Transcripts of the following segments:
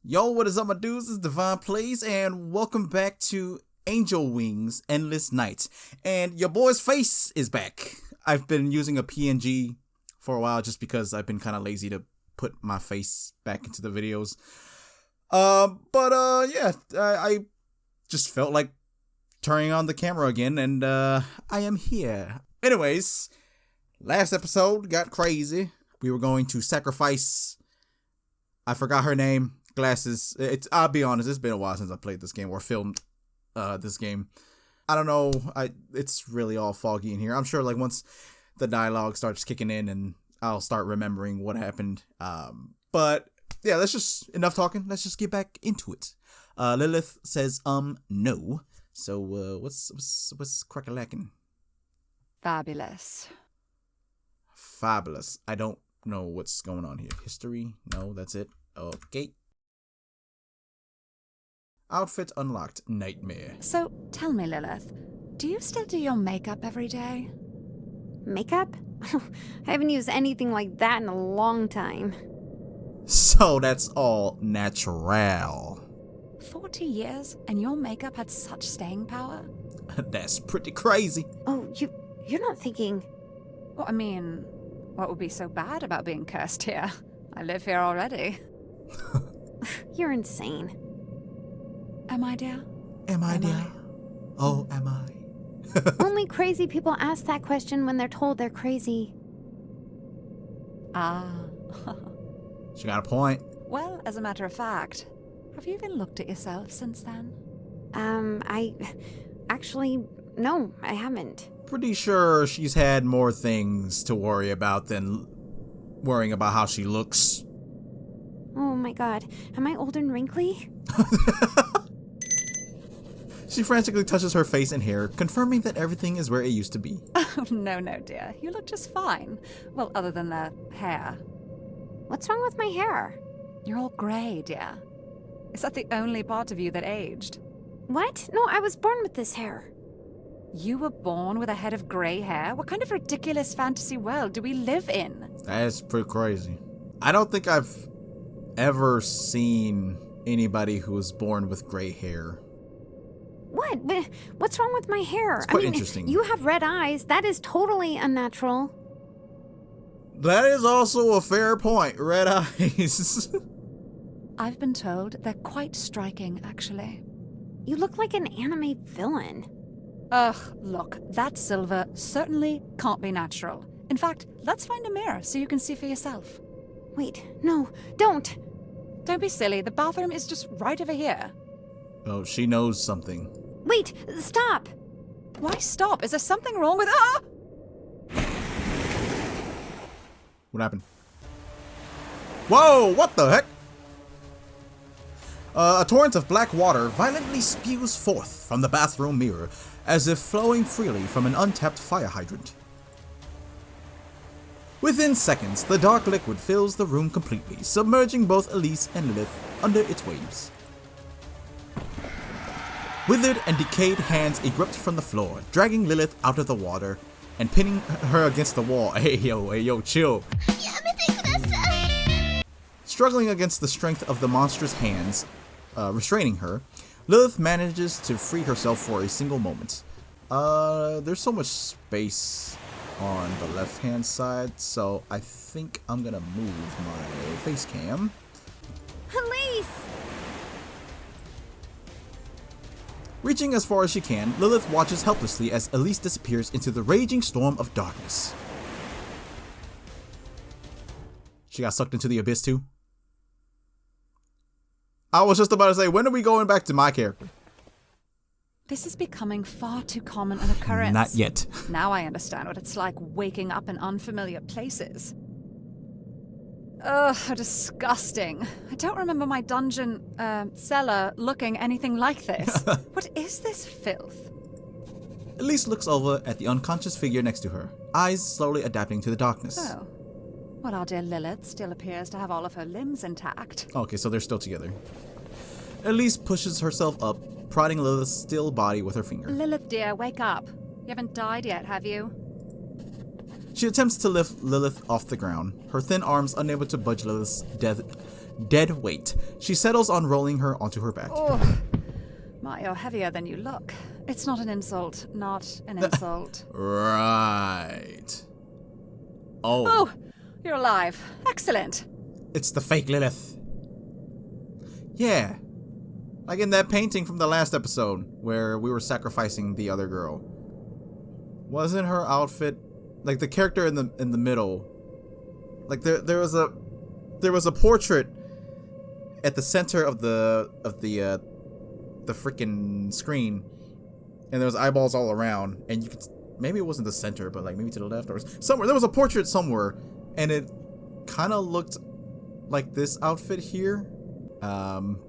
Yo, what is up, my dudes? It's DevinePlayz, and welcome back to Angel Wings Endless Night. And your boy's face is back. I've been using a PNG for a while just because I've been kind of lazy to put my face back into the videos. I just felt like turning on the camera again, and I am here. Anyways, last episode got crazy. We were going to sacrifice, I forgot her name, Glasses. I'll be honest, it's been a while since I played this game or filmed this game. I don't know, it's really all foggy in here. I'm sure like once the dialogue starts kicking in and I'll start remembering what happened. But yeah, enough talking. Let's just get back into it. Lilith says no. So what's crack-a-lackin'? Fabulous. Fabulous. I don't know what's going on here. History? No, that's it. Okay. Outfit unlocked. Nightmare. So, tell me, Lilith, do you still do your makeup every day? Makeup? I haven't used anything like that in a long time. So that's all natural. 40 years and your makeup had such staying power? That's pretty crazy. Oh, you're not thinking... Well, I mean, what would be so bad about being cursed here? I live here already. You're insane. Am I, dear? Am I, dear? Oh, am I? Only crazy people ask that question when they're told they're crazy. Ah. She got a point. Well, as a matter of fact, have you even looked at yourself since then? No, I haven't. Pretty sure she's had more things to worry about than worrying about how she looks. Oh my god, am I old and wrinkly? She frantically touches her face and hair, confirming that everything is where it used to be. Oh, no, dear. You look just fine. Well, other than the hair. What's wrong with my hair? You're all grey, dear. Is that the only part of you that aged? What? No, I was born with this hair. You were born with a head of grey hair? What kind of ridiculous fantasy world do we live in? That's pretty crazy. I don't think I've ever seen anybody who was born with gray hair. What? What's wrong with my hair? It's quite interesting. You have red eyes. That is totally unnatural. That is also a fair point. Red eyes. I've been told they're quite striking, actually. You look like an anime villain. Ugh, look, that silver certainly can't be natural. In fact, let's find a mirror so you can see for yourself. Wait, no, don't. Don't be silly. The bathroom is just right over here. Oh, she knows something. Wait, stop. Why stop? Is there something wrong with... Ah! What happened? Whoa, what the heck? A torrent of black water violently spews forth from the bathroom mirror, as if flowing freely from an untapped fire hydrant. Within seconds, the dark liquid fills the room completely, submerging both Elise and Lilith under its waves. Withered and decayed hands erupt from the floor, dragging Lilith out of the water and pinning her against the wall. Hey yo, chill. Struggling against the strength of the monster's hands, restraining her, Lilith manages to free herself for a single moment. There's so much space on the left-hand side, so I think I'm gonna move my face cam. Elise! Reaching as far as she can, Lilith watches helplessly as Elise disappears into the raging storm of darkness. She got sucked into the abyss too? I was just about to say, when are we going back to my character? This is becoming far too common an occurrence. Not yet. Now I understand what it's like waking up in unfamiliar places. Ugh, how disgusting. I don't remember my dungeon, cellar looking anything like this. What is this filth? Elise looks over at the unconscious figure next to her, eyes slowly adapting to the darkness. Oh. Well, our dear Lilith still appears to have all of her limbs intact. Okay, so they're still together. Elise pushes herself up, prodding Lilith's still body with her finger. Lilith, dear, wake up. You haven't died yet, have you? She attempts to lift Lilith off the ground, her thin arms unable to budge Lilith's dead weight. She settles on rolling her onto her back. Oh, my, you're heavier than you look. It's not an insult. Not an insult. Right. Oh, you're alive. Excellent. It's the fake Lilith. Yeah. Like in that painting from the last episode where we were sacrificing the other girl. Wasn't her outfit like the character in the middle? Like there was a portrait at the center of the freaking screen, and there was eyeballs all around, and you could, maybe it wasn't the center, but like maybe to the left or somewhere. There was a portrait somewhere, and it kind of looked like this outfit here.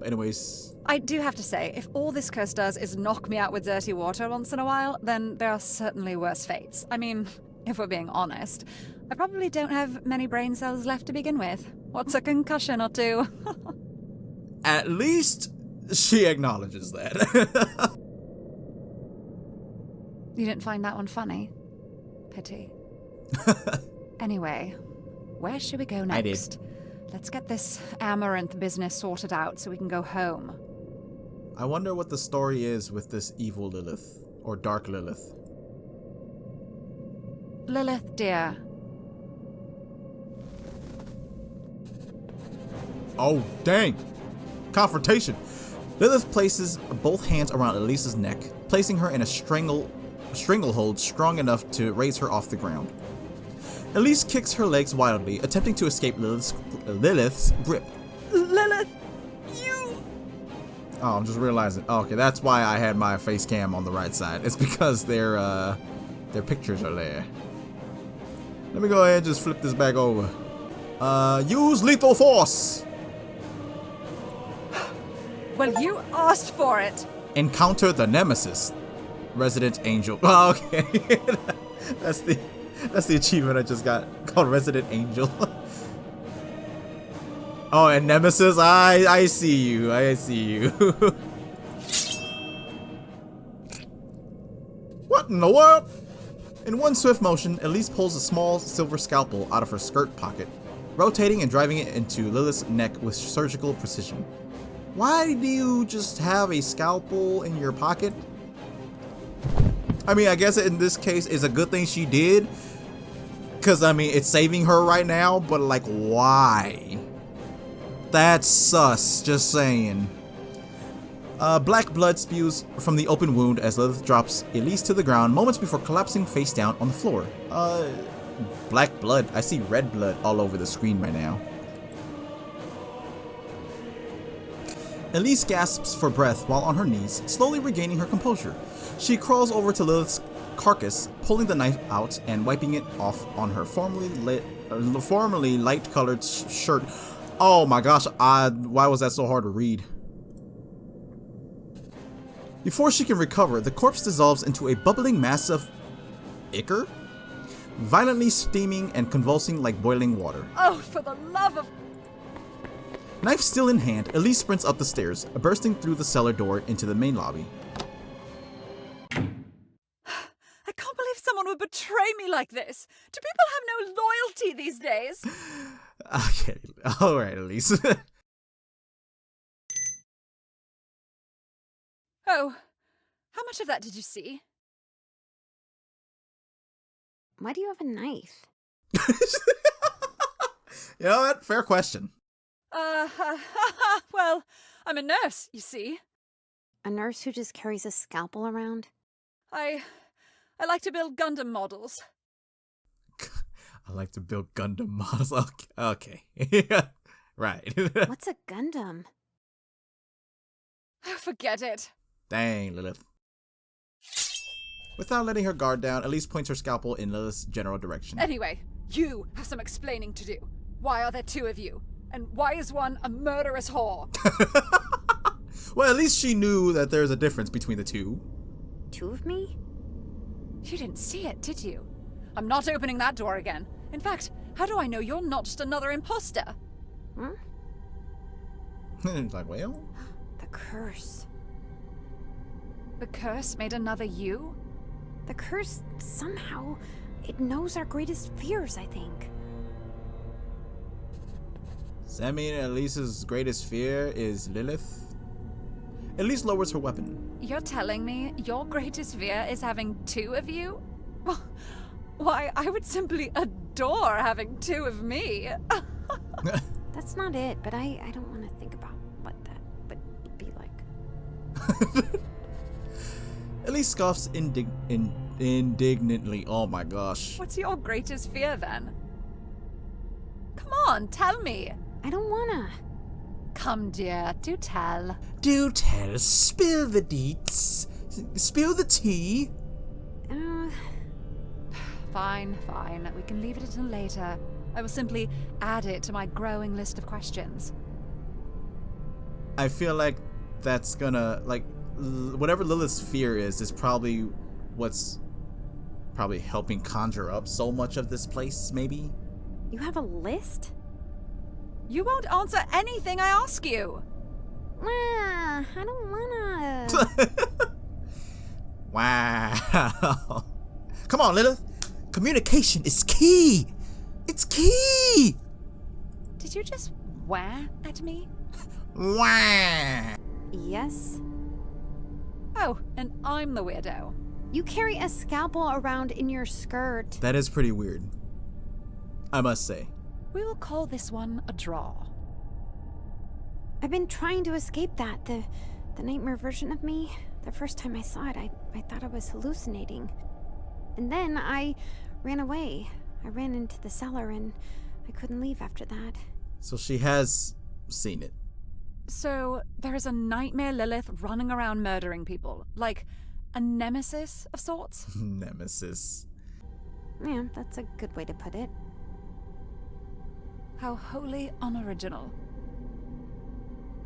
Anyways, I do have to say, if all this curse does is knock me out with dirty water once in a while, then there are certainly worse fates. I mean, if we're being honest, I probably don't have many brain cells left to begin with. What's a concussion or two? At least she acknowledges that. You didn't find that one funny? Pity. Anyway, where should we go next? I did. Let's get this amaranth business sorted out so we can go home. I wonder what the story is with this evil Lilith, or dark Lilith. Lilith, dear. Oh, dang. Confrontation. Lilith places both hands around Elise's neck, placing her in a stranglehold strong enough to raise her off the ground. Elise kicks her legs wildly, attempting to escape Lilith's grip. Lilith, you... Oh, I'm just realizing. Oh, okay, that's why I had my face cam on the right side. It's because their pictures are there. Let me go ahead and just flip this back over. Use lethal force! Well, you asked for it. Encounter the nemesis. Resident Angel. Oh, okay. That's the achievement I just got, called Resident Angel. Oh, and Nemesis, I see you. I see you. What in the world? In one swift motion, Elise pulls a small silver scalpel out of her skirt pocket, rotating and driving it into Lilith's neck with surgical precision. Why do you just have a scalpel in your pocket? I mean, I guess in this case, it's a good thing she did. Because, I mean, it's saving her right now. But, like, why? That's sus. Just saying. Black blood spews from the open wound as Lilith drops Elise to the ground moments before collapsing face down on the floor. Black blood. I see red blood all over the screen right now. Elise gasps for breath while on her knees, slowly regaining her composure. She crawls over to Lilith's carcass, pulling the knife out and wiping it off on her formerly light-colored shirt. Oh my gosh, why was that so hard to read? Before she can recover, the corpse dissolves into a bubbling mass of ichor, violently steaming and convulsing like boiling water. Oh, for the love of... Knife still in hand, Elise sprints up the stairs, bursting through the cellar door into the main lobby. I can't believe someone would betray me like this. Do people have no loyalty these days? Okay, alright, Elise. Oh, how much of that did you see? Why do you have a knife? You know what? Fair question. Well, I'm a nurse, you see. A nurse who just carries a scalpel around? I like to build Gundam models. I like to build Gundam models. Okay. Right. What's a Gundam? Forget it. Dang, Lilith. Without letting her guard down, Elise points her scalpel in Lilith's general direction. Anyway, you have some explaining to do. Why are there two of you? And why is one a murderous whore? Well, at least she knew that there's a difference between the two. Two of me? You didn't see it, did you? I'm not opening that door again. In fact, how do I know you're not just another imposter? Huh? It's like, well... The curse. The curse made another you? The curse, somehow, it knows our greatest fears, I think. Does that mean Elise's greatest fear is Lilith? Elise lowers her weapon. You're telling me your greatest fear is having two of you? Why, I would simply adore having two of me. That's not it, but I don't want to think about what that would be like. Elise scoffs indignantly. Oh my gosh. What's your greatest fear then? Come on, tell me. I don't wanna. Come, dear, do tell. Do tell. Spill the deets. Spill the tea. Fine. We can leave it until later. I will simply add it to my growing list of questions. I feel like that's gonna, like, whatever Lilith's fear is probably what's probably helping conjure up so much of this place, maybe? You have a list? You won't answer anything I ask you. I don't wanna. Wow. Come on, Lilith. Communication is key. It's key. Did you just wah at me? Wah. Yes? Oh, and I'm the weirdo. You carry a scalpel around in your skirt. That is pretty weird, I must say. We will call this one a draw. I've been trying to escape that. The nightmare version of me. The first time I saw it, I thought I was hallucinating. And then I ran away. I ran into the cellar and I couldn't leave after that. So she has seen it. So there is a nightmare Lilith running around murdering people. Like a nemesis of sorts? Nemesis. Yeah, that's a good way to put it. How wholly unoriginal.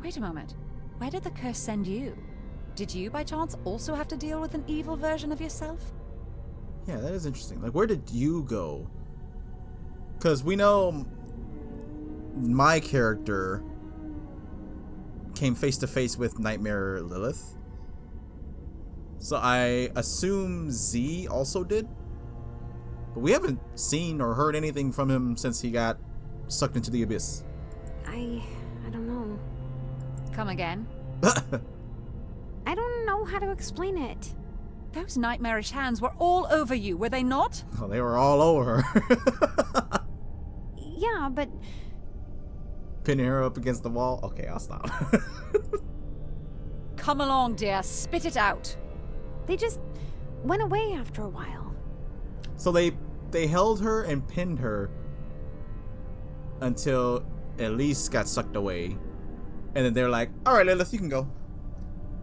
Wait a moment. Where did the curse send you? Did you, by chance, also have to deal with an evil version of yourself? Yeah, that is interesting. Like, where did you go? Because we know my character came face to face with Nightmare Lilith. So I assume Z also did. But we haven't seen or heard anything from him since he got sucked into the abyss. I don't know. Come again? I don't know how to explain it. Those nightmarish hands were all over you, were they not? Oh, they were all over her. Yeah, but Pinning her up against the wall? Okay, I'll stop. Come along, dear. Spit it out. they just went away after a while. So they held her and pinned her until Elise got sucked away. And then they're like, alright, Lilith, you can go.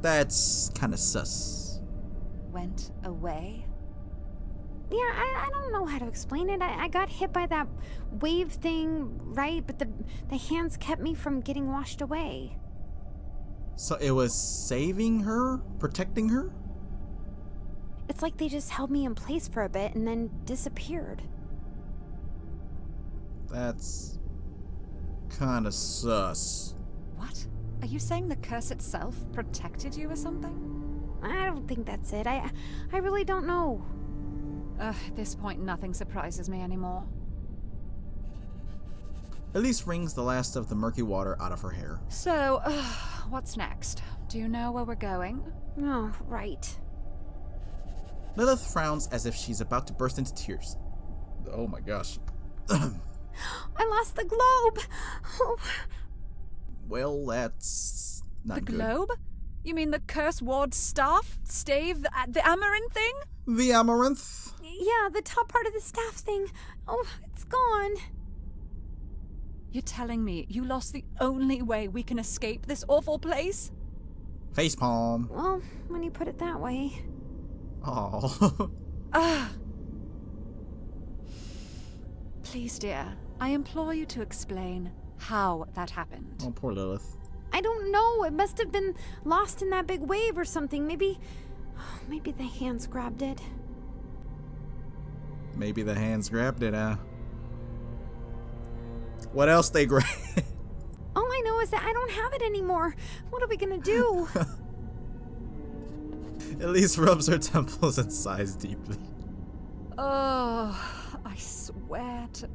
That's kind of sus. Went away? Yeah, I don't know how to explain it. I got hit by that wave thing, right? But the hands kept me from getting washed away. So it was saving her? Protecting her? It's like they just held me in place for a bit and then disappeared. That's kind of sus. What? Are you saying the curse itself protected you or something? I don't think that's it. I really don't know. At this point, nothing surprises me anymore. Elise wrings the last of the murky water out of her hair. So, what's next? Do you know where we're going? Oh, right. Lilith frowns as if she's about to burst into tears. Oh my gosh. I lost the globe! Oh. Well, that's not The good. globe? You mean the curse ward staff? Stave? The amaranth thing? The amaranth? Yeah, the top part of the staff thing. Oh, it's gone. You're telling me you lost the only way we can escape this awful place? Facepalm. Well, when you put it that way. Oh. Please, dear, I implore you to explain how that happened. Oh, poor Lilith. I don't know. It must have been lost in that big wave or something. Maybe the hands grabbed it. Maybe the hands grabbed it, What else they grabbed? All I know is that I don't have it anymore. What are we gonna do? Elise rubs her temples and sighs deeply. Oh, I swear to...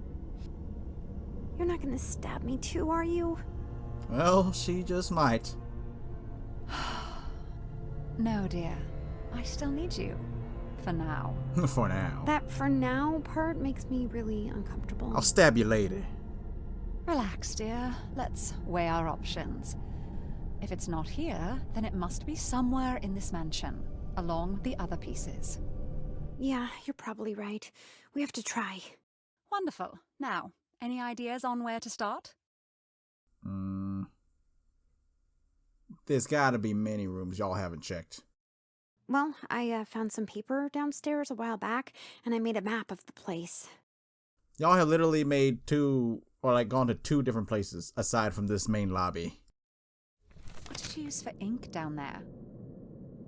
You're not gonna stab me too, are you? Well, she just might. No, dear. I still need you. For now. For now. That for now part makes me really uncomfortable. I'll stab you later. Relax, dear. Let's weigh our options. If it's not here, then it must be somewhere in this mansion, along the other pieces. Yeah, you're probably right. We have to try. Wonderful. Now, any ideas on where to start? There's gotta be many rooms y'all haven't checked. Well, I found some paper downstairs a while back, and I made a map of the place. Y'all have literally made gone to 2 different places aside from this main lobby. What did you use for ink down there?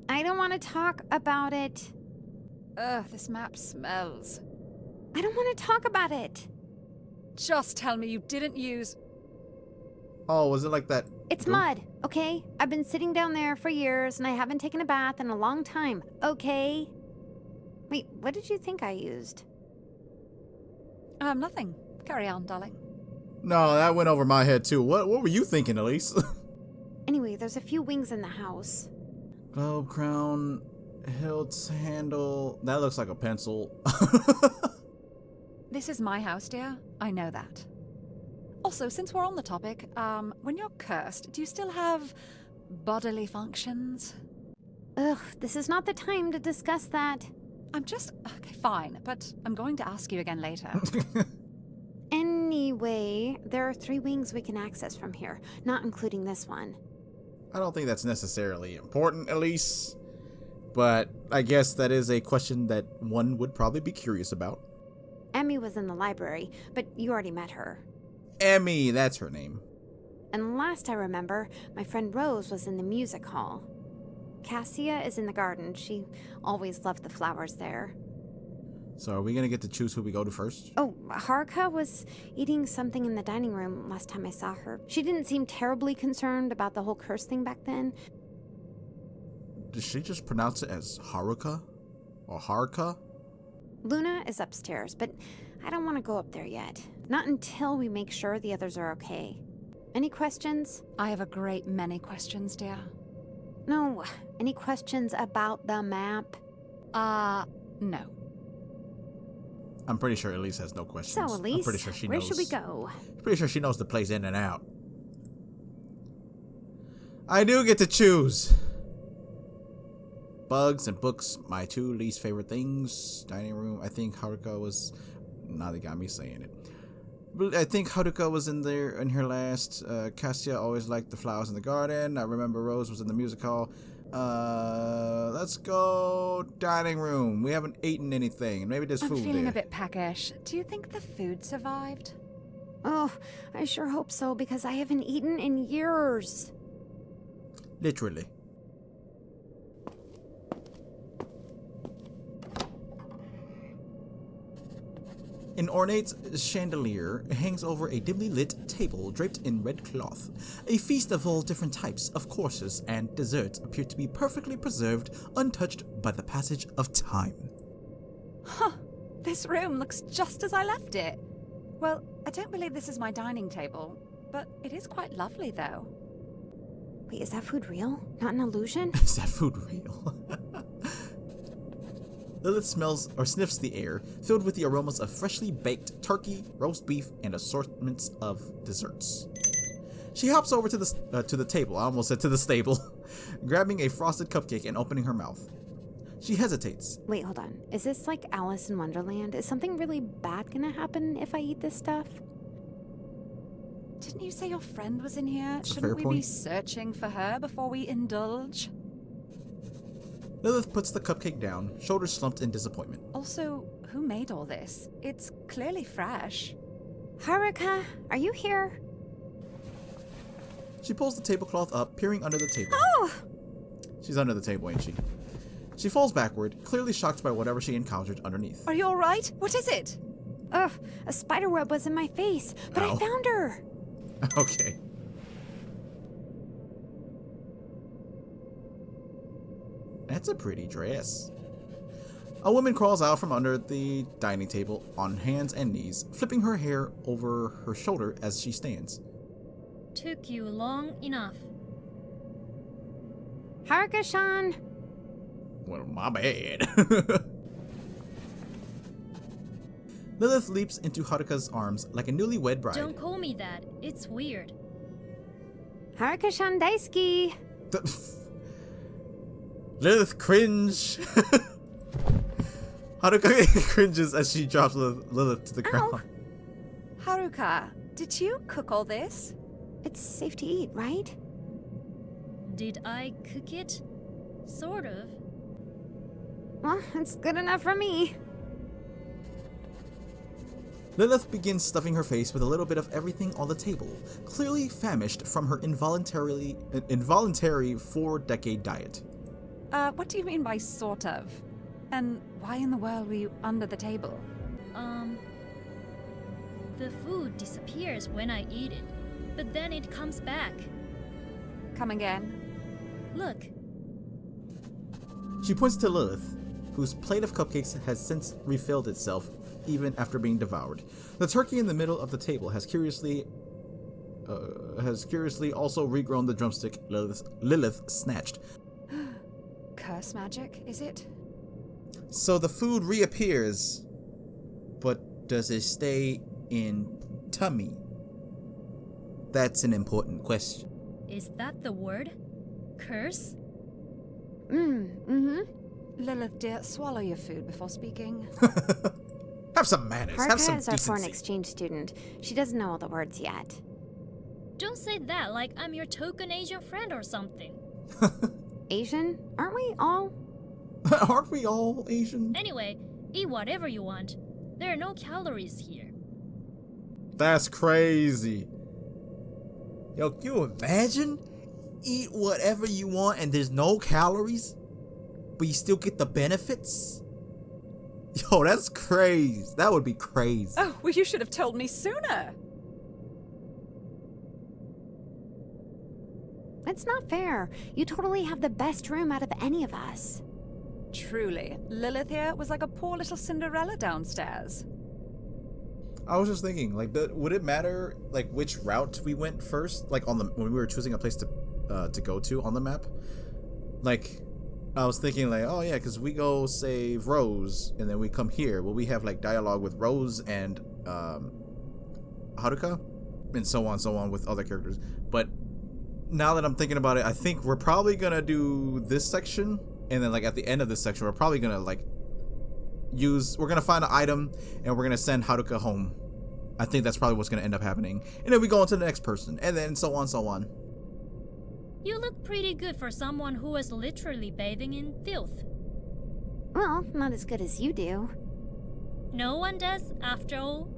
I don't want to talk about it. Ugh, this map smells. I don't want to talk about it. Just tell me you didn't use... Oh, was it like that? It's goop? mud, okay? I've been sitting down there for years, and I haven't taken a bath in a long time, okay? Wait, what did you think I used? Nothing. Carry on, darling. No, that went over my head too. What were you thinking, Elise? Anyway, there's a few wings in the house. Globe crown, hilt handle. That looks like a pencil. This is my house, dear. I know that. Also, since we're on the topic, when you're cursed, do you still have bodily functions? Ugh, this is not the time to discuss that. Okay, fine, but I'm going to ask you again later. Anyway, there are 3 wings we can access from here, not including this one. I don't think that's necessarily important, Elise. But I guess that is a question that one would probably be curious about. Emmy was in the library, but you already met her. Emmy, that's her name. And last I remember, my friend Rose was in the music hall. Cassia is in the garden. She always loved the flowers there. So are we gonna get to choose who we go to first? Oh, Haruka was eating something in the dining room last time I saw her. She didn't seem terribly concerned about the whole curse thing back then. Did she just pronounce it as Haruka? Or Haruka? Luna is upstairs, but I don't want to go up there yet. Not until we make sure the others are okay. Any questions? I have a great many questions, dear. No. Any questions about the map? No. I'm pretty sure Elise has no questions. So, Elise, I'm pretty sure she where knows. should we go? Pretty sure she knows the place in and out. I do get to choose. Bugs and books, my 2 least favorite things. Dining room, I think Haruka was... Now they got me saying it. But I think Haruka was in her last. Cassia always liked the flowers in the garden. I remember Rose was in the music hall. Let's go dining room. We haven't eaten anything. Maybe there's food I'm feeling there. a bit peckish. Do you think the food survived? Oh, I sure hope so, because I haven't eaten in years. Literally. An ornate chandelier hangs over a dimly lit table draped in red cloth. A feast of all different types of courses and desserts appear to be perfectly preserved, untouched by the passage of time. Huh. This room looks just as I left it. Well, I don't believe this is my dining table, but it is quite lovely, though. Wait, is that food real? Not an illusion? Is that food real? Lilith smells or sniffs the air, filled with the aromas of freshly baked turkey, roast beef, and assortments of desserts. She hops over to the table. I almost said to the stable, grabbing a frosted cupcake and opening her mouth. She hesitates. Wait, hold on. Is this like Alice in Wonderland? Is something really bad gonna happen if I eat this stuff? Didn't you say your friend was in here? That's a fair Shouldn't we be point. searching for her before we indulge? Lilith puts the cupcake down, shoulders slumped in disappointment. Also, who made all this? It's clearly fresh. Haruka, are you here? She pulls the tablecloth up, peering under the table. Oh! She's under the table, ain't she? She falls backward, clearly shocked by whatever she encountered underneath. Are you alright? What is it? Ugh, a spider web was in my face, but Ow. I found her. Okay. That's a pretty dress. A woman crawls out from under the dining table on hands and knees, flipping her hair over her shoulder as she stands. Took you long enough. Haruka-san! Well, my bad. Lilith leaps into Haruka's arms like a newlywed bride. Don't call me that. It's weird. Haruka-san daisuki! Lilith cringe. Haruka cringes as she drops Lilith to the ground. Haruka, did you cook all this? It's safe to eat, right? Did I cook it? Sort of. Well, it's good enough for me. Lilith begins stuffing her face with a little bit of everything on the table, clearly famished from her involuntary 4-decade diet. What do you mean by sort of? And why in the world were you under the table? The food disappears when I eat it, but then it comes back. Come again? Look, She points to Lilith, whose plate of cupcakes has since refilled itself, even after being devoured. The turkey in the middle of the table has curiously also regrown the drumstick Lilith snatched. Curse magic, is it? So the food reappears, but does it stay in tummy? That's an important question. is that the word? Curse? Lilith, dear, swallow your food before speaking. Have some manners. Have some Haruka is our foreign decency. exchange student. She doesn't know all the words yet. Don't say that like I'm your token Asian friend or something. Asian? Aren't we all? Aren't we all Asian? Anyway, eat whatever you want. There are no calories here. That's crazy. Yo, can you imagine? Eat whatever you want and there's no calories, but you still get the benefits? Yo, that's crazy. That would be crazy. Oh, well, you should have told me sooner. It's not fair. You totally have the best room out of any of us. Truly, Lilith here was like a poor little Cinderella downstairs. I was just thinking, like, would it matter, like, which route we went first, like, when we were choosing a place to go to on the map? Like, I was thinking, like, oh yeah, because we go save Rose, and then we come here. Will we have like dialogue with Rose and Haruka, and so on with other characters? But now that I'm thinking about it, I think we're probably gonna do this section, and then like at the end of this section, we're probably gonna like we're gonna find an item, and we're gonna send Haruka home. I think that's probably what's gonna end up happening, and then we go on to the next person, and then so on. You look pretty good for someone who was literally bathing in filth. Well, not as good as you do. No one does, after all.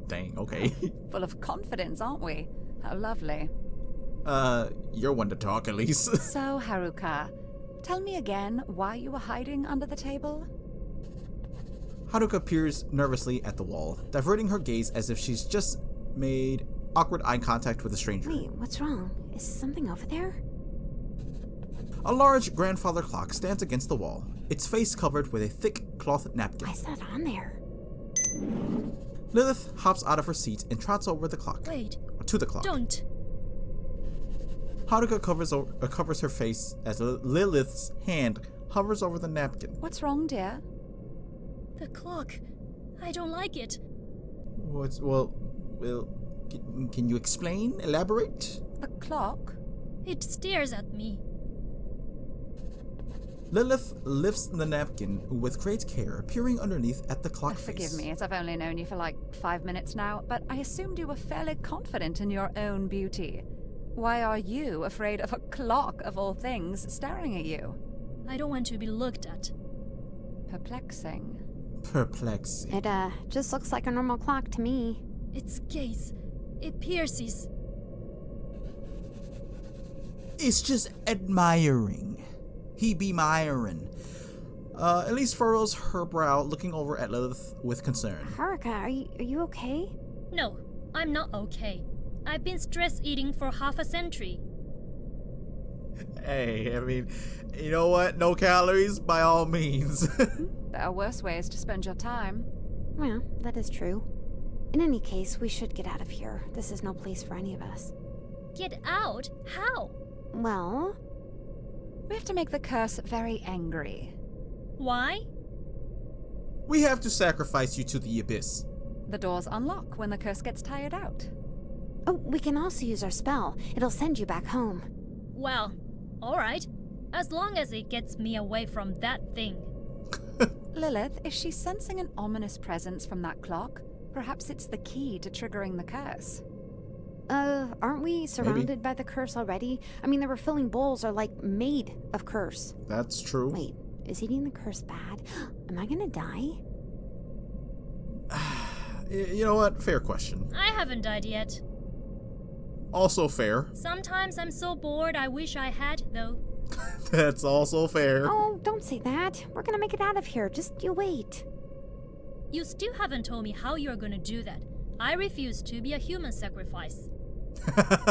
Dang, okay. Full of confidence, aren't we? How lovely. You're one to talk, at least. So, Haruka, tell me again why you were hiding under the table? Haruka peers nervously at the wall, diverting her gaze as if she's just made awkward eye contact with a stranger. Wait, what's wrong? Is something over there? A large grandfather clock stands against the wall, its face covered with a thick cloth napkin. Why is that on there? Lilith hops out of her seat and trots over the clock. Wait, To the clock. don't. Haruka covers her face as Lilith's hand hovers over the napkin. What's wrong, dear? The clock. I don't like it. Can you explain? Elaborate? The clock? It stares at me. Lilith lifts the napkin with great care, peering underneath at the clock face. Forgive me, as I've only known you for like 5 minutes now, but I assumed you were fairly confident in your own beauty. Why are you afraid of a clock, of all things, staring at you? I don't want to be looked at. Perplexing. It, just looks like a normal clock to me. Its gaze. It pierces. It's just admiring. He be miring. Elise furrows her brow, looking over at Lilith with concern. Haruka, are you okay? No, I'm not okay. I've been stress eating for half a century. Hey, I mean, you know what? No calories, by all means. There are worse ways to spend your time. Well, that is true. In any case, we should get out of here. This is no place for any of us. Get out? How? Well, We have to make the curse very angry. Why? We have to sacrifice you to the abyss. The doors unlock when the curse gets tired out. oh, we can also use our spell. It'll send you back home. Well, alright. As long as it gets me away from that thing. Lilith, is she sensing an ominous presence from that clock? Perhaps it's the key to triggering the curse. Aren't we surrounded by the curse already? I mean, the refilling bowls are like made of curse. That's true. Wait, is eating the curse bad? Am I gonna die? You know what? Fair question. I haven't died yet. Also fair. Sometimes I'm so bored I wish I had, though. That's also fair. Oh, don't say that. We're gonna make it out of here. Just you wait. You still haven't told me how you're gonna do that. I refuse to be a human sacrifice.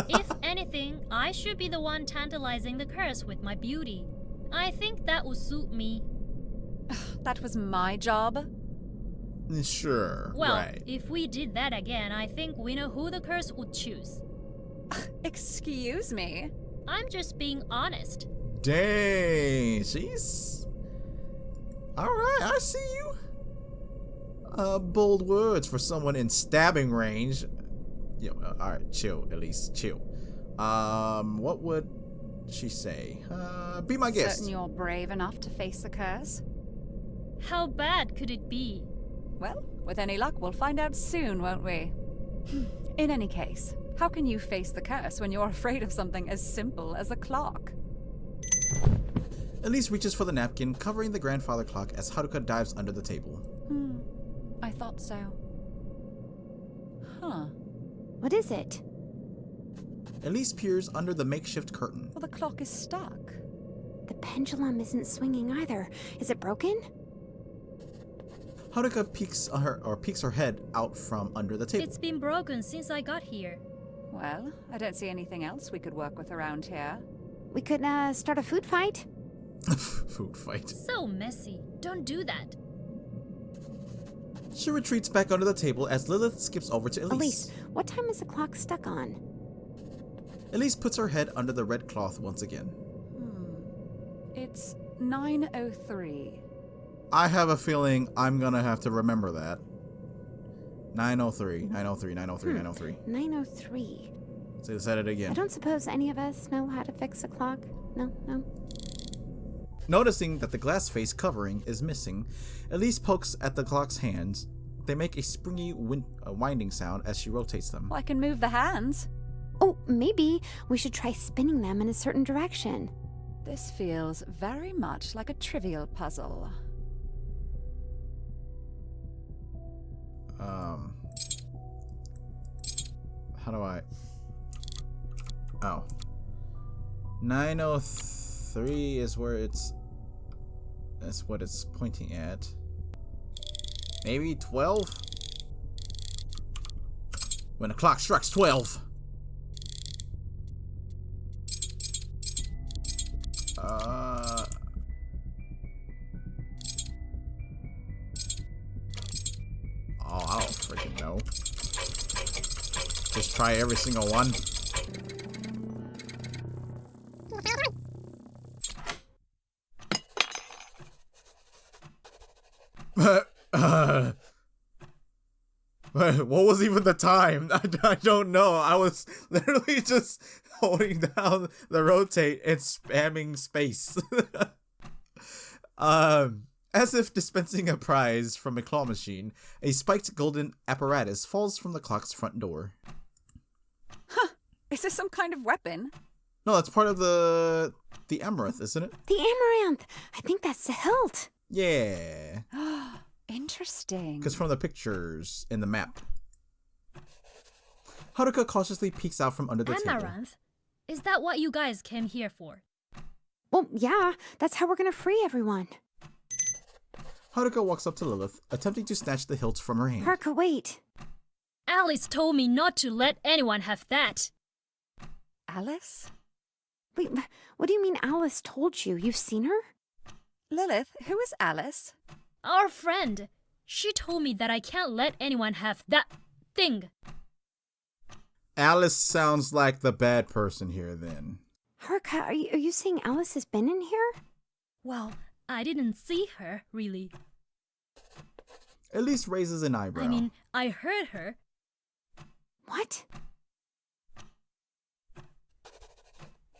If anything, I should be the one tantalizing the curse with my beauty. I think that would suit me. That was my job. Sure, Well, right. if we did that again, I think we know who the curse would choose. Excuse me. I'm just being honest. Dang, she's... Alright, I see you. Bold words for someone in stabbing range. Yo, alright, chill, at least, chill. What would she say? Be my guest. Certain you're brave enough to face the curse? How bad could it be? Well, with any luck, we'll find out soon, won't we? In any case, how can you face the curse when you're afraid of something as simple as a clock? Elise reaches for the napkin, covering the grandfather clock as Haruka dives under the table. I thought so. Huh. What is it? Elise peers under the makeshift curtain. Well, the clock is stuck. The pendulum isn't swinging either. Is it broken? Haruka peeks her head out from under the table. It's been broken since I got here. Well, I don't see anything else we could work with around here. We could, start a food fight? Food fight. So messy. Don't do that. She retreats back under the table as Lilith skips over to Elise. Elise, what time is the clock stuck on? Elise puts her head under the red cloth once again. It's 9:03. I have a feeling I'm gonna have to remember that. 9:03, 9:03, 9:03, 9:03. 9:03. So said it I again. don't suppose any of us know how to fix a clock. No. Noticing that the glass face covering is missing, Elise pokes at the clock's hands. They make a springy winding sound as she rotates them. Well, I can move the hands. Oh, maybe we should try spinning them in a certain direction. This feels very much like a trivial puzzle. How do I... Oh. 9:03 is where it's... That's what it's pointing at. Maybe 12? When the clock strikes 12! Oh, I don't freaking know. Just try every single one. What was even the time? I don't know. I was literally just holding down the rotate and spamming space. As if dispensing a prize from a claw machine, a spiked golden apparatus falls from the clock's front door. Is this some kind of weapon? No, that's part of the amaranth, isn't it? The amaranth! I think that's the hilt. Yeah. Interesting. Because from the pictures in the map. Haruka cautiously peeks out from under the table. Amaranth? Is that what you guys came here for? Well, yeah, that's how we're gonna free everyone. Haruka walks up to Lilith, attempting to snatch the hilt from her hand. Haruka, wait. Alice told me not to let anyone have that. Alice? Wait, what do you mean Alice told you? You've seen her? Lilith, who is Alice? Our friend. She told me that I can't let anyone have that thing. Alice sounds like the bad person here then. Haruka, are you saying Alice has been in here? Well, I didn't see her, really. Elise raises an eyebrow. I mean, I heard her. What?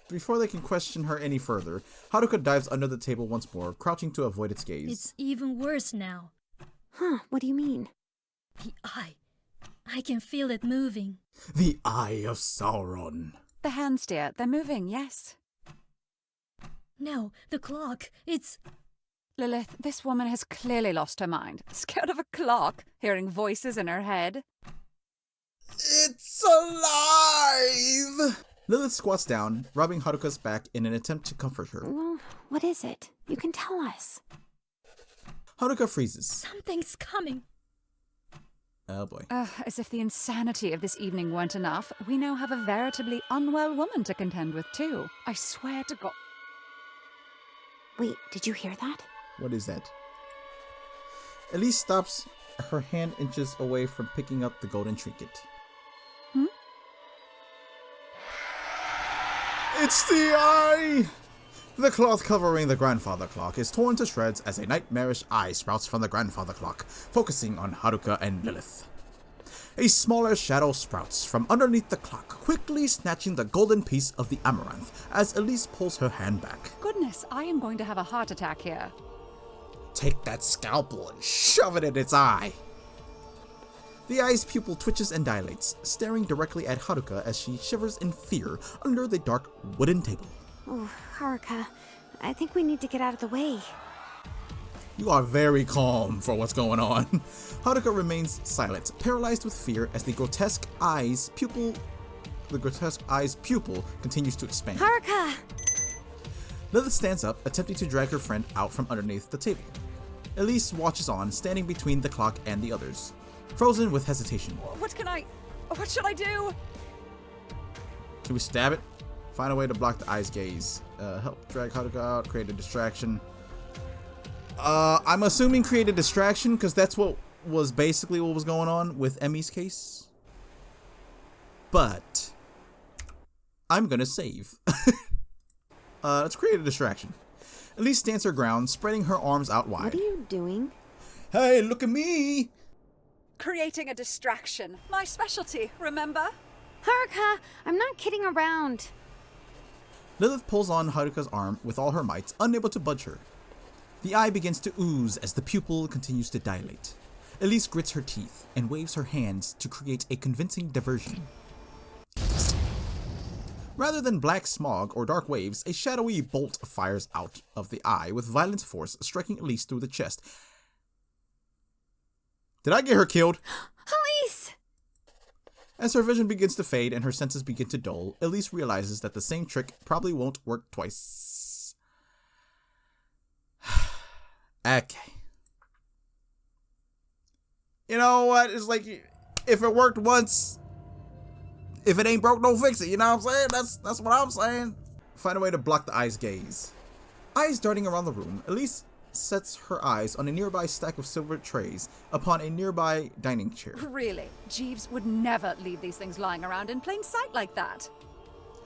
Before they can question her any further, Haruka dives under the table once more, crouching to avoid its gaze. It's even worse now. Huh, what do you mean? The eye. I can feel it moving. The Eye of Sauron. The hands, dear. They're moving, yes. No, the clock. It's... Lilith, this woman has clearly lost her mind. Scared of a clock, hearing voices in her head. It's alive! Lilith squats down, rubbing Haruka's back in an attempt to comfort her. Well, what is it? You can tell us. Haruka freezes. Something's coming. Oh boy. As if the insanity of this evening weren't enough, we now have a veritably unwell woman to contend with, too. I swear to God. Wait, did you hear that? What is that? Elise stops, her hand inches away from picking up the golden trinket. It's the eye! The cloth covering the grandfather clock is torn to shreds as a nightmarish eye sprouts from the grandfather clock, focusing on Haruka and Lilith. A smaller shadow sprouts from underneath the clock, quickly snatching the golden piece of the amaranth as Elise pulls her hand back. Goodness, I am going to have a heart attack here. Take that scalpel and shove it in its eye. The eye's pupil twitches and dilates, staring directly at Haruka as she shivers in fear under the dark wooden table. Oh, Haruka, I think we need to get out of the way. You are very calm for what's going on. Haruka remains silent, paralyzed with fear as the grotesque eye's pupil continues to expand. Haruka! Lilith stands up, attempting to drag her friend out from underneath the table. Elise watches on, standing between the clock and the others, frozen with hesitation. What should I do? Can we stab it? Find a way to block the eye's gaze. Help drag Haruka out, create a distraction. I'm assuming create a distraction because that's what was basically what was going on with Emmy's case. But I'm gonna save. Let's create a distraction. Elise stands her ground, spreading her arms out wide. What are you doing? Hey, look at me! Creating a distraction. My specialty, remember? Haruka, I'm not kidding around. Lilith pulls on Haruka's arm with all her might, unable to budge her. The eye begins to ooze as the pupil continues to dilate. Elise grits her teeth and waves her hands to create a convincing diversion. Rather than black smog or dark waves, a shadowy bolt fires out of the eye with violent force, striking Elise through the chest. Did I get her killed? Elise! As her vision begins to fade and her senses begin to dull, Elise realizes that the same trick probably won't work twice. Okay. You know what? It's like, if it worked once, if it ain't broke, don't fix it. You know what I'm saying? That's what I'm saying. Find a way to block the eye's gaze. Eyes darting around the room, Elise sets her eyes on a nearby stack of silver trays upon a nearby dining chair. Really? Jeeves would never leave these things lying around in plain sight like that.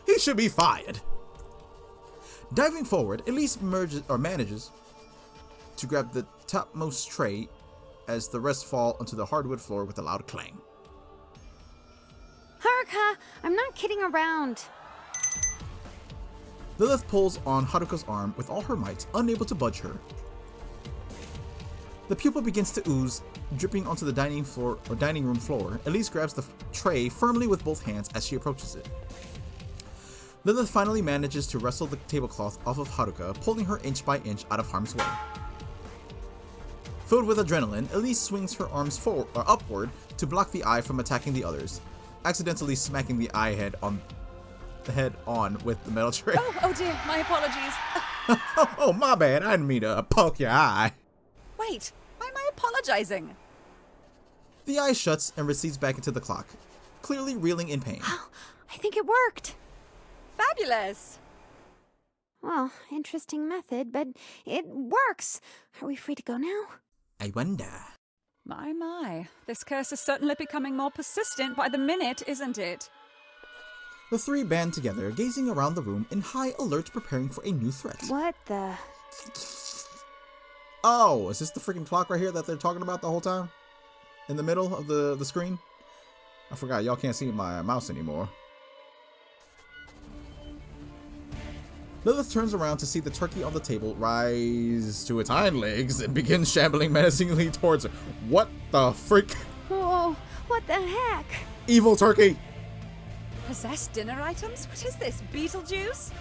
He should be fired. Diving forward, Elise manages to grab the topmost tray as the rest fall onto the hardwood floor with a loud clang. Haruka, I'm not kidding around. Lilith pulls on Haruka's arm with all her might, unable to budge her. The pupil begins to ooze, dripping onto the dining room floor. Elise grabs the tray firmly with both hands as she approaches it. Lilith finally manages to wrestle the tablecloth off of Haruka, pulling her inch by inch out of harm's way. Filled with adrenaline, Elise swings her arms upward to block the eye from attacking the others, accidentally smacking the eye head on with the metal tray. Oh dear, my apologies. Oh, my bad. I didn't mean to poke your eye. Wait, why am I apologizing? The eye shuts and recedes back into the clock, clearly reeling in pain. I think it worked. Fabulous. Well, interesting method, but it works. Are we free to go now? I wonder. My. This curse is certainly becoming more persistent by the minute, isn't it? The three band together, gazing around the room in high alert, preparing for a new threat. What the? Oh, is this the freaking clock right here that they're talking about the whole time? In the middle of the screen? I forgot, y'all can't see my mouse anymore. Lilith turns around to see the turkey on the table rise to its hind legs and begins shambling menacingly towards her. What the frick? Whoa, what the heck? Evil turkey! Possessed dinner items? What is this, Beetlejuice?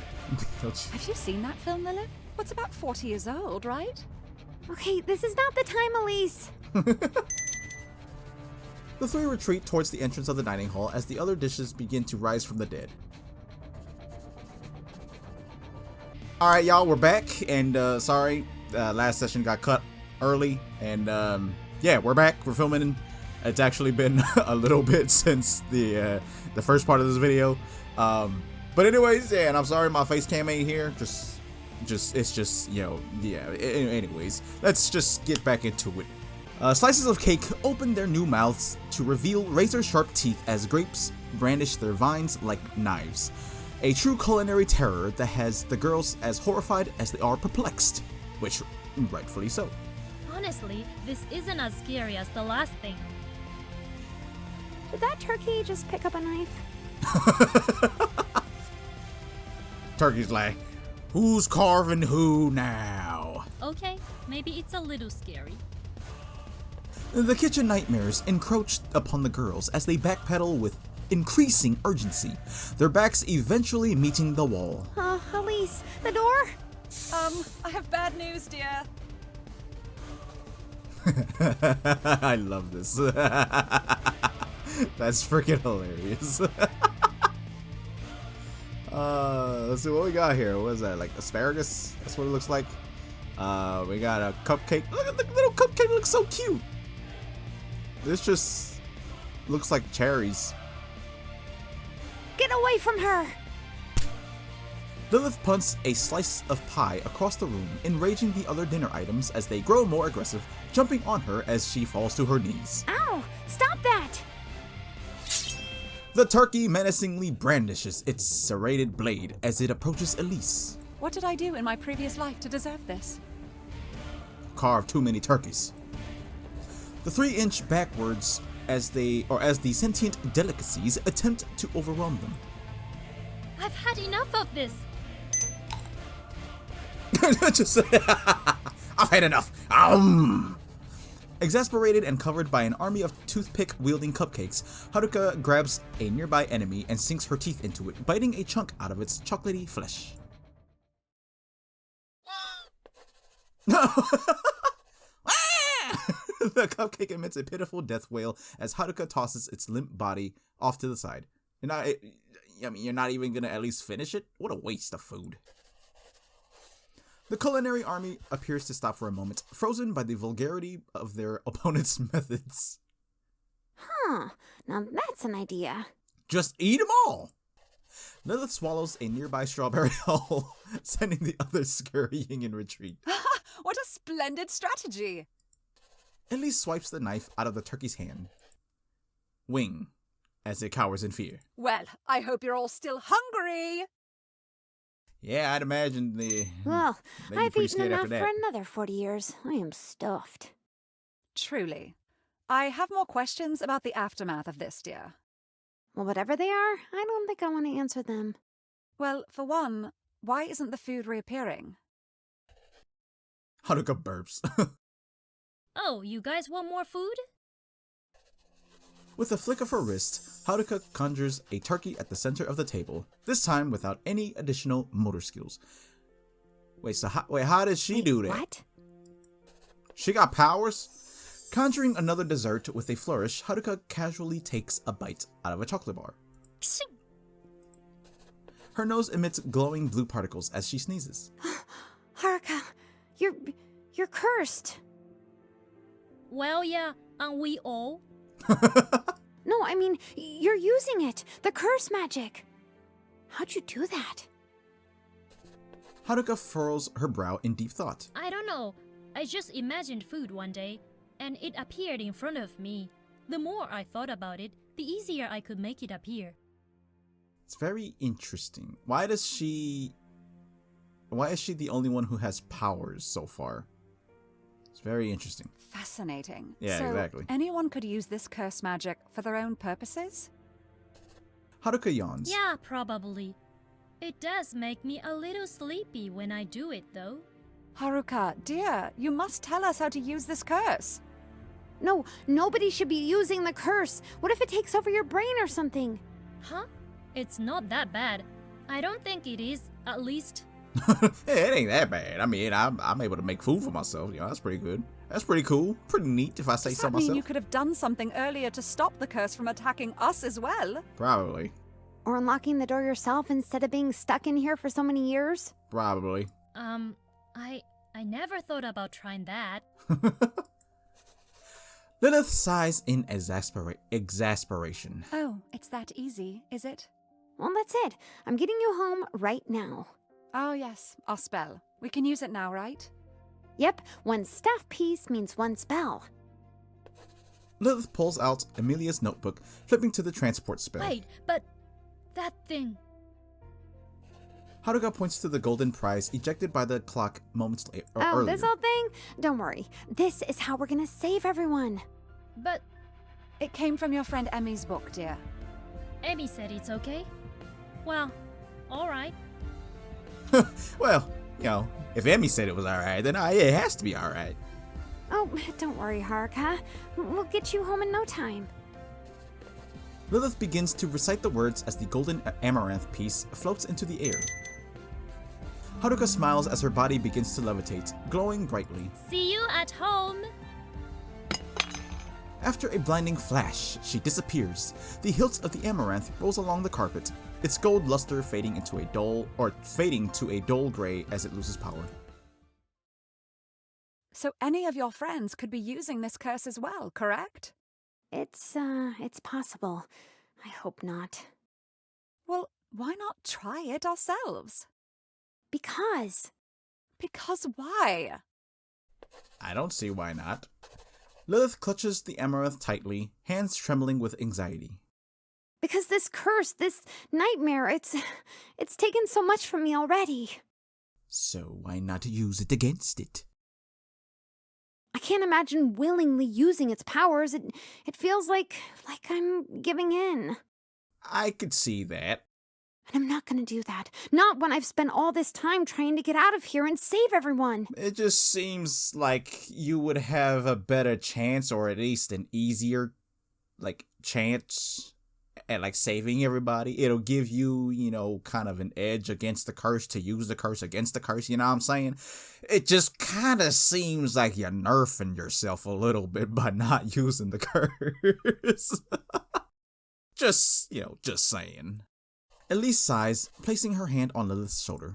Have you seen that film, Lilith? What's about 40 years old, right? Okay, this is not the time, Elise. The three retreat towards the entrance of the dining hall as the other dishes begin to rise from the dead. Alright, y'all, we're back, and sorry, last session got cut early, and yeah, we're back, we're filming. It's actually been a little bit since the first part of this video, but anyways, yeah, and I'm sorry my face cam ain't here, it's just, you know, yeah, anyways, let's just get back into it. Slices of cake open their new mouths to reveal razor-sharp teeth as grapes brandish their vines like knives. A true culinary terror that has the girls as horrified as they are perplexed, which rightfully so. Honestly, this isn't as scary as the last thing. Did that turkey just pick up a knife? Turkey's like, who's carving who now? Okay, maybe it's a little scary. The kitchen nightmares encroach upon the girls as they backpedal with increasing urgency, their backs eventually meeting the wall. Elise, the door? I have bad news, dear. I love this. That's freaking hilarious. Let's see what we got here. What is that, like asparagus? That's what it looks like. We got a cupcake. Look at the little cupcake, it looks so cute. This just looks like cherries. Get away from her! Lilith punts a slice of pie across the room, enraging the other dinner items as they grow more aggressive, jumping on her as she falls to her knees. Ow! Stop that! The turkey menacingly brandishes its serrated blade as it approaches Elise. What did I do in my previous life to deserve this? Carve too many turkeys. The three inch backwards as the sentient delicacies attempt to overwhelm them. I've had enough of this. I've had enough. Exasperated and covered by an army of toothpick-wielding cupcakes, Haruka grabs a nearby enemy and sinks her teeth into it, biting a chunk out of its chocolatey flesh. The cupcake emits a pitiful death wail as Haruka tosses its limp body off to the side. You're not even gonna at least finish it? What a waste of food. The culinary army appears to stop for a moment, frozen by the vulgarity of their opponent's methods. Now that's an idea. Just eat them all! Lilith swallows a nearby strawberry hull, sending the others scurrying in retreat. What a splendid strategy! Elise swipes the knife out of the turkey's hand. Wing, as it cowers in fear. Well, I hope you're all still hungry! Yeah, I'd imagine Well, they'd be I've pretty eaten scared enough after for that. another 40 years. I am stuffed. Truly. I have more questions about the aftermath of this, dear. Well, whatever they are, I don't think I want to answer them. Well, for one, why isn't the food reappearing? Haruka burps. Oh, you guys want more food? With a flick of her wrist, Haruka conjures a turkey at the center of the table, this time without any additional motor skills. Wait, how did she do that? What? She got powers? Conjuring another dessert with a flourish, Haruka casually takes a bite out of a chocolate bar. Her nose emits glowing blue particles as she sneezes. Haruka, you're cursed. Well, yeah, aren't we all? No, I mean, you're using it. The curse magic. How'd you do that? Haruka furrows her brow in deep thought. I don't know. I just imagined food one day, and it appeared in front of me. The more I thought about it, the easier I could make it appear. It's very interesting. Why is she the only one who has powers so far? It's very interesting. Fascinating. Yeah, so exactly. Anyone could use this curse magic for their own purposes? Haruka yawns. Yeah, probably. It does make me a little sleepy when I do it, though. Haruka, dear, you must tell us how to use this curse. No, nobody should be using the curse. What if it takes over your brain or something? Huh? It's not that bad. I don't think it is, at least. Hey, it ain't that bad. I mean, I'm able to make food for myself. You know, that's pretty good. That's pretty cool. Pretty neat, if I say Does so that mean myself. you could have done something earlier to stop the curse from attacking us as well? Probably. Or unlocking the door yourself instead of being stuck in here for so many years? Probably. I never thought about trying that. Lilith sighs in exasperation. Oh, it's that easy, is it? Well, that's it. I'm getting you home right now. Oh, yes, our spell. We can use it now, right? Yep, one staff piece means one spell. Lilith pulls out Amelia's notebook, flipping to the transport spell. Wait, but that thing. Haruka points to the golden prize ejected by the clock moments Oh, earlier. this whole thing? Don't worry. This is how we're gonna save everyone. But It came from your friend Emmy's book, dear. Emmy said it's okay. Well, alright. Well, you know, if Emmy said it was alright, then it has to be alright. Oh, don't worry, Haruka. We'll get you home in no time. Lilith begins to recite the words as the golden amaranth piece floats into the air. Haruka smiles as her body begins to levitate, glowing brightly. See you at home. After a blinding flash, she disappears. The hilt of the amaranth rolls along the carpet, its gold luster fading to a dull gray as it loses power. So any of your friends could be using this curse as well, correct? It's possible. I hope not. Well, why not try it ourselves? Because Because why? I don't see why not. Lilith clutches the amaranth tightly, hands trembling with anxiety. this curse, this nightmare, it's taken so much from me already. So why not use it against it? I can't imagine willingly using its powers. It feels like I'm giving in. I could see that. And I'm not gonna do that. Not when I've spent all this time trying to get out of here and save everyone. It just seems like you would have a better chance, or at least an easier, chance at, saving everybody. It'll give you, kind of an edge against the curse to use the curse against the curse, you know what I'm saying? It just kind of seems like you're nerfing yourself a little bit by not using the curse. just saying. Elise sighs, placing her hand on Lilith's shoulder.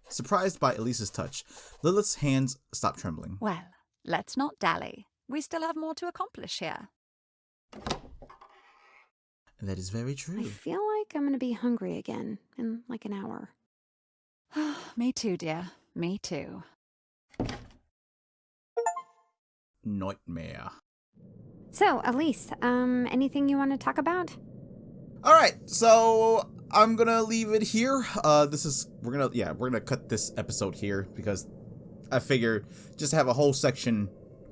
Surprised by Elise's touch, Lilith's hands stop trembling. Well, let's not dally. We still have more to accomplish here. That is very I true. feel like I'm gonna be hungry again in like an hour. Me too, dear. Me too. Nightmare. So, Elise, anything you want to talk about? Alright, so I'm gonna leave it here. We're gonna cut this episode here because I figure just have a whole section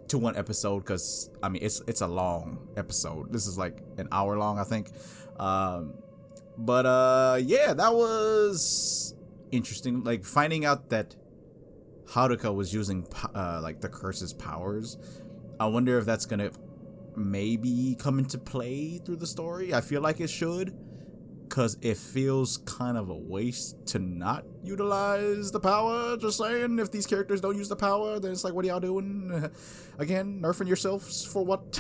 to one episode, because I mean it's a long episode. This is like an hour long, I think. Yeah, that was interesting. Like finding out that Haruka was using the curse's powers. I wonder if that's gonna maybe come into play through the story. I feel like it should, because it feels kind of a waste to not utilize the power. Just saying, if these characters don't use the power, then it's like, what are y'all doing? Again, nerfing yourselves for what?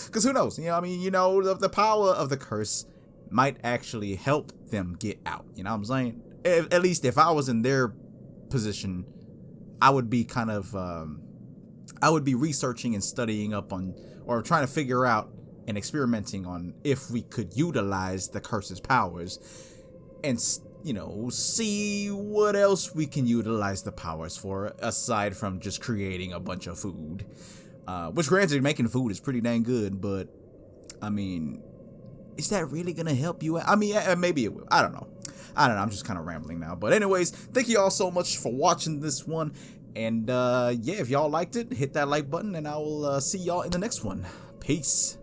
Because who knows? The power of the curse might actually help them get out. You know what I'm saying? At least if I was in their position, I would be I would be researching and studying up on, or trying to figure out and experimenting on if we could utilize the curse's powers and you know, see what else we can utilize the powers for, aside from just creating a bunch of food. Which, granted, making food is pretty dang good, but, I mean, is that really gonna help you out? I mean, maybe it will. I don't know. I'm just kind of rambling now. But anyways, thank you all so much for watching this one. And, yeah, if y'all liked it, hit that like button, and I will see y'all in the next one. Peace.